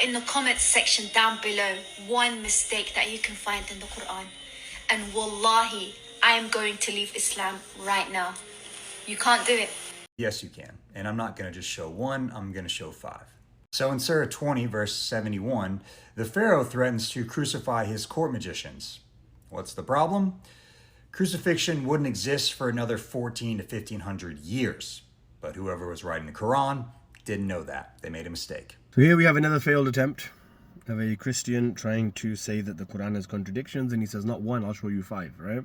in the comments section down below one mistake that you can find in the Quran. And wallahi, I am going to leave Islam right now. You can't do it. Yes, you can. And I'm not going to just show one, I'm going to show 5. So in Surah 20, verse 71, the Pharaoh threatens to crucify his court magicians. What's the problem? Crucifixion wouldn't exist for another 14 to 1500 years. But whoever was writing the Quran didn't know that. They made a mistake. So here we have another failed attempt of a Christian trying to say that the Quran has contradictions, and he says, not one, I'll show you 5, right?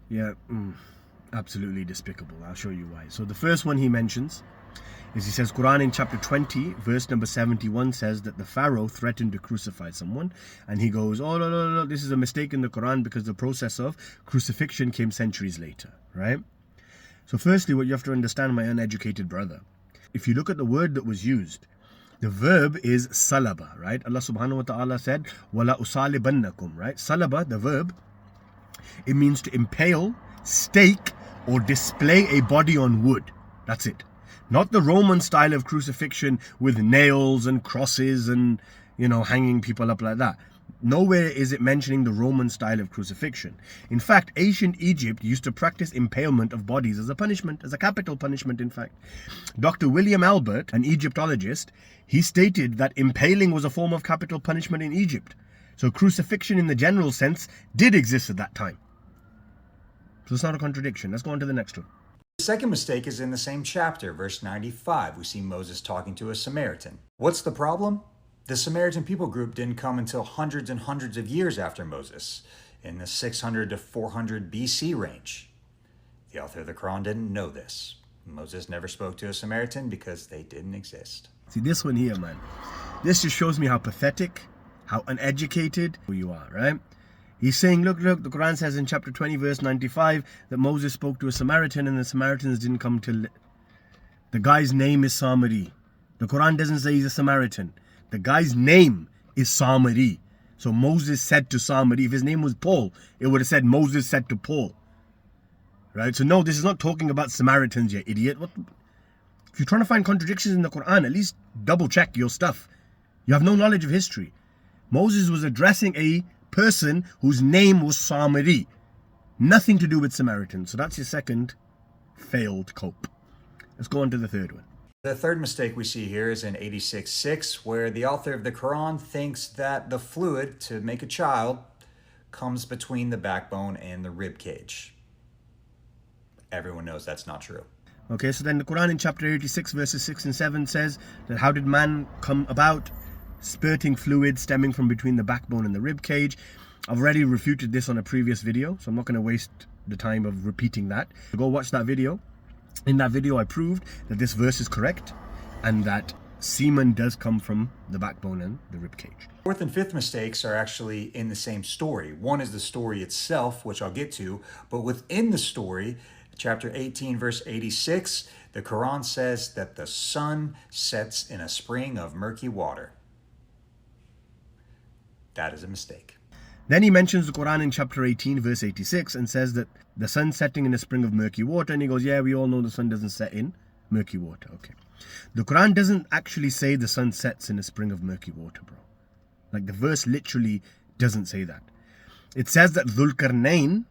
Yeah, absolutely despicable. I'll show you why. So the first one he mentions is, he says, Quran in chapter 20, verse number 71 says that the Pharaoh threatened to crucify someone. And he goes, oh, no, this is a mistake in the Quran because the process of crucifixion came centuries later, right? So firstly, what you have to understand, my uneducated brother, if you look at the word that was used, the verb is salaba, right? Allah subhanahu wa ta'ala said, wala usalibannakum, right? Salaba, the verb, it means to impale, stake, or display a body on wood. That's it. Not the Roman style of crucifixion with nails and crosses and, hanging people up like that. Nowhere is it mentioning the Roman style of crucifixion. In fact, ancient Egypt used to practice impalement of bodies as a punishment, as a capital punishment, in fact. Dr. William Albert, an Egyptologist, he stated that impaling was a form of capital punishment in Egypt. So crucifixion in the general sense did exist at that time. So it's not a contradiction. Let's go on to the next one. The second mistake is in the same chapter, verse 95. We see Moses talking to a Samaritan. What's the problem? The Samaritan people group didn't come until hundreds and hundreds of years after Moses, in the 600 to 400 BC range. The author of the Quran didn't know this. Moses never spoke to a Samaritan because they didn't exist. See, this one here, man. This just shows me how pathetic, how uneducated you are, right? He's saying, look, the Quran says in chapter 20, verse 95, that Moses spoke to a Samaritan and the Samaritans didn't come till... The guy's name is Samari. The Quran doesn't say he's a Samaritan. The guy's name is Samari. So Moses said to Samari. If his name was Paul, it would have said Moses said to Paul. Right? So no, this is not talking about Samaritans, you idiot. If you're trying to find contradictions in the Quran, at least double check your stuff. You have no knowledge of history. Moses was addressing a person whose name was Samari. Nothing to do with Samaritans. So that's your second failed cope. Let's go on to the third one. The third mistake we see here is in 86:6, where the author of the Quran thinks that the fluid to make a child comes between the backbone and the rib cage. Everyone knows that's not true. Okay, so then the Quran in chapter 86, verses 6 and 7 says that how did man come about? Spurting fluid stemming from between the backbone and the rib cage. I've already refuted this on a previous video, so I'm not going to waste the time of repeating that. Go watch that video. In that video, I proved that this verse is correct and that semen does come from the backbone and the rib cage. Fourth and fifth mistakes are actually in the same story. One is the story itself, which I'll get to, but within the story, chapter 18, verse 86, the Quran says that the sun sets in a spring of murky water. That is a mistake. Then he mentions the Quran in chapter 18, verse 86, and says that the sun setting in a spring of murky water. And he goes, yeah, we all know the sun doesn't set in murky water. Okay. The Quran doesn't actually say the sun sets in a spring of murky water, bro. Like, the verse literally doesn't say that. It says that Dhul Qarnayn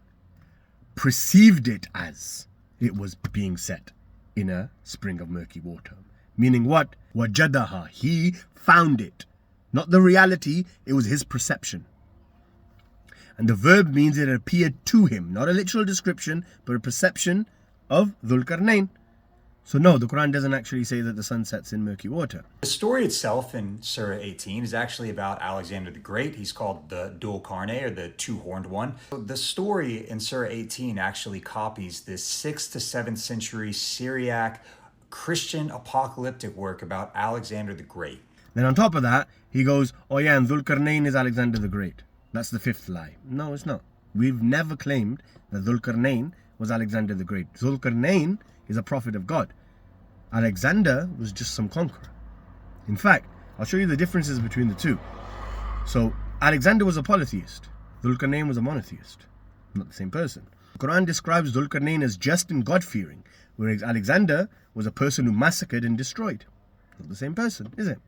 perceived it as it was being set in a spring of murky water. Meaning what? Wajadaha. He found it. Not the reality, it was his perception. And the verb means it appeared to him. Not a literal description, but a perception of Dhul Qarnayn. So no, the Quran doesn't actually say that the sun sets in murky water. The story itself in Surah 18 is actually about Alexander the Great. He's called the Dhul Qarnayn, or the two-horned one. So the story in Surah 18 actually copies this 6th to 7th century Syriac Christian apocalyptic work about Alexander the Great. Then on top of that, he goes, oh yeah, and Dhul Qarnayn is Alexander the Great. That's the fifth lie. No, it's not. We've never claimed that Dhul Qarnayn was Alexander the Great. Dhul Qarnayn is a prophet of God. Alexander was just some conqueror. In fact, I'll show you the differences between the two. So, Alexander was a polytheist. Dhul Qarnayn was a monotheist. Not the same person. The Quran describes Dhul Qarnayn as just and God-fearing, whereas Alexander was a person who massacred and destroyed. Not the same person, is it?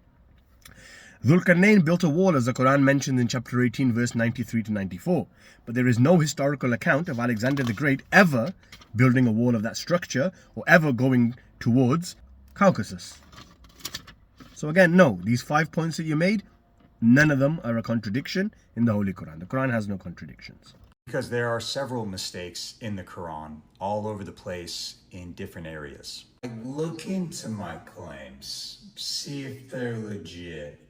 Dhul-Qarnayn built a wall, as the Quran mentions in chapter 18, verse 93 to 94. But there is no historical account of Alexander the Great ever building a wall of that structure or ever going towards Caucasus. So again, no, these 5 points that you made, none of them are a contradiction in the Holy Quran. The Quran has no contradictions. Because there are several mistakes in the Quran all over the place in different areas. Look into my claims, see if they're legit.